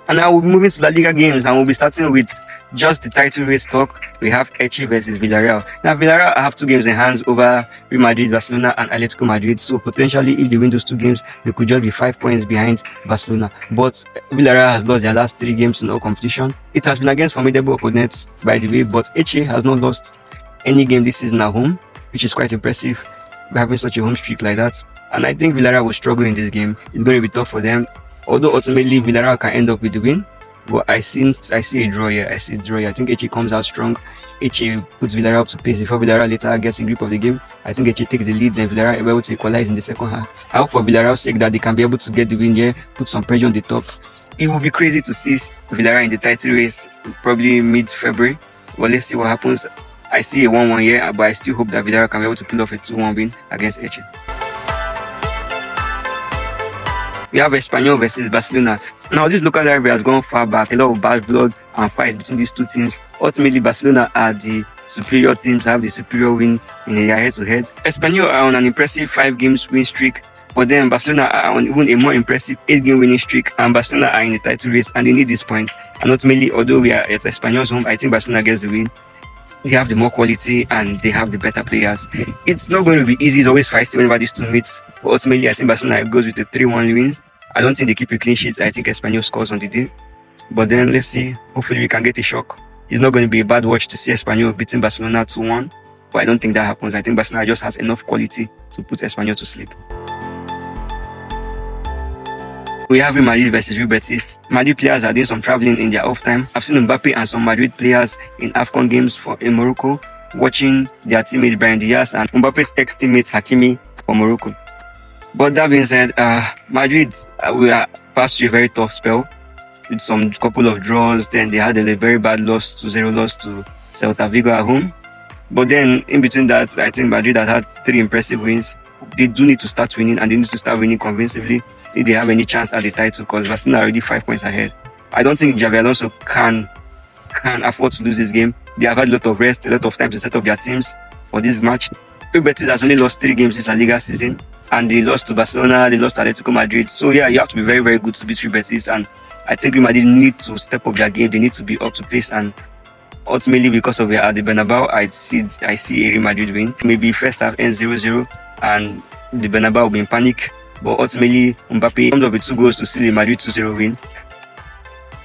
And now we'll be moving to La Liga games, and we'll be starting with just the title race talk. We have Elche versus Villarreal. Now, Villarreal have 2 games in hand over Real Madrid, Barcelona, and Atletico Madrid. So potentially, if they win those 2 games, they could just be 5 points behind Barcelona. But Villarreal has lost their last 3 games in all competition. It has been against formidable opponents, by the way, but Elche has not lost any game this season at home, which is quite impressive, having such a home streak like that. And I think Villarreal will struggle in this game. It's going to be tough for them. Although ultimately Villarreal can end up with the win, but I see a draw here. I think Elche comes out strong. Elche puts Villarreal up to pace before Villarreal later gets in grip of the game. I think Elche takes the lead, then Villarreal are able to equalize in the second half. I hope for Villarreal's sake that they can be able to get the win here, put some pressure on the top. It would be crazy to see Villarreal in the title race probably mid-February. But let's see what happens. I see a 1-1 here, but I still hope that Villarreal can be able to pull off a 2-1 win against Elche. We have Espanyol versus Barcelona. Now, this local rivalry has gone far back. A lot of bad blood and fights between these 2 teams. Ultimately, Barcelona are the superior teams, have the superior win in their head-to-head. Espanyol are on an impressive 5 games win streak, but then Barcelona are on even a more impressive 8-game winning streak, and Barcelona are in the title race and they need these points. And ultimately, although we are at Espanyol's home, I think Barcelona gets the win. They have the more quality and they have the better players. It's not going to be easy. It's always feisty whenever these 2 meet. But ultimately, I think Barcelona goes with a 3-1 win. I don't think they keep a clean sheet. I think Espanyol scores on the day. But then let's see. Hopefully we can get a shock. It's not going to be a bad watch to see Espanyol beating Barcelona 2-1. But I don't think that happens. I think Barcelona just has enough quality to put Espanyol to sleep. We have Real Madrid versus Real Betis. Madrid players are doing some traveling in their off time. I've seen Mbappe and some Madrid players in AFCON games in Morocco, watching their teammate Brahim Diaz and Mbappe's ex-teammate Hakimi for Morocco. But that being said, Madrid we are passed through a very tough spell with some couple of draws. Then they had a very bad 2-0 loss to Celta Vigo at home. But then in between that, I think Madrid has had 3 impressive wins. They do need to start winning, and they need to start winning convincingly if they have any chance at the title, because Barcelona are already 5 points ahead. I don't think Xabi Alonso can afford to lose this game. They have had a lot of rest, a lot of time to set up their teams for this match. Real Betis has only lost 3 games this La Liga season, and they lost to Barcelona, they lost to Atletico Madrid. So yeah, you have to be very, very good to beat Real Betis, and I think Real Madrid need to step up their game. They need to be up to pace, and ultimately, because of at the Bernabeu, I see a Real Madrid win. Maybe first half ends 0-0, and the Bernabeu will be in panic. But ultimately, Mbappe comes up with 2 goals to seal a Madrid 2-0 win.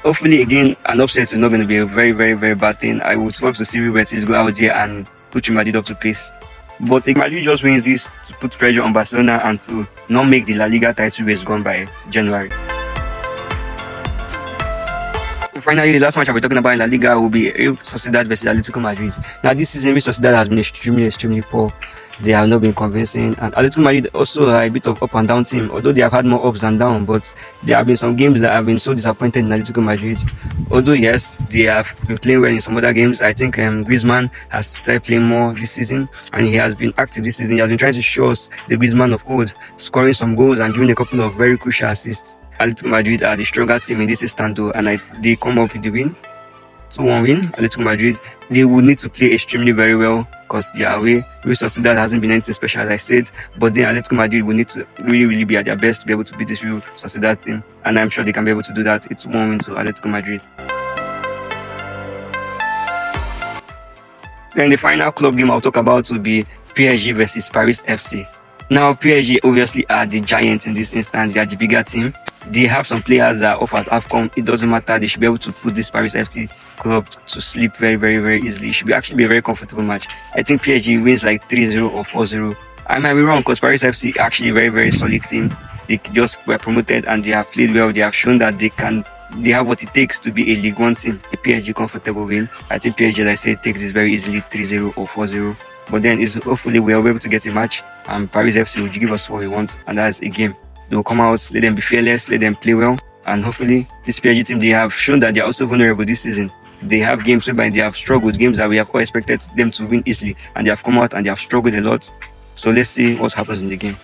Hopefully, again, an upset is not going to be a very, very, very bad thing. I would love to see Real Betis go out here and put Real Madrid up to pace. But if Madrid just wins this to put pressure on Barcelona and to not make the La Liga title race gone by January. Finally, the last match I'll be talking about in La Liga will be Real Sociedad versus Atletico Madrid. Now, this season, Real Sociedad has been extremely poor. They have not been convincing, and Atletico Madrid also are a bit of up and down team, although they have had more ups than downs. But there have been some games that have been so disappointed in Atletico Madrid. Although yes, they have been playing well in some other games. I think Griezmann has started playing more this season, and he has been active this season. He has been trying to show us the Griezmann of old, scoring some goals and giving a couple of very crucial assists. Atletico Madrid are the stronger team in this instance, though, and they come up with the win. 2-1 win. Atletico Madrid, they will need to play extremely very well because they are away. Real Sociedad hasn't been anything special, as I said, but then Atletico Madrid will need to really be at their best to be able to beat this Real Sociedad team, and I'm sure they can be able to do that. It's 1 win to Atletico Madrid. Then the final club game I'll talk about will be PSG versus Paris FC. Now, PSG obviously are the giants in this instance. They are the bigger team. They have some players that are off at AFCON. It doesn't matter. They should be able to put this Paris FC club to sleep very, very, very easily. It should actually be a very comfortable match. I think PSG wins like 3-0 or 4-0. I might be wrong because Paris FC are actually a very, very solid team. They just were promoted and they have played well. They have shown that they have what it takes to be a Ligue 1 team. A PSG comfortable win. I think PSG, as I said, takes this very easily 3-0 or 4-0. But then hopefully we are able to get a match, and Paris FC will give us what we want, and that's a game. They will come out, let them be fearless, let them play well, and hopefully this PSG team, they have shown that they are also vulnerable this season. They have games whereby they have struggled, games that we have all expected them to win easily, and they have come out and they have struggled a lot. So let's see what happens in the game.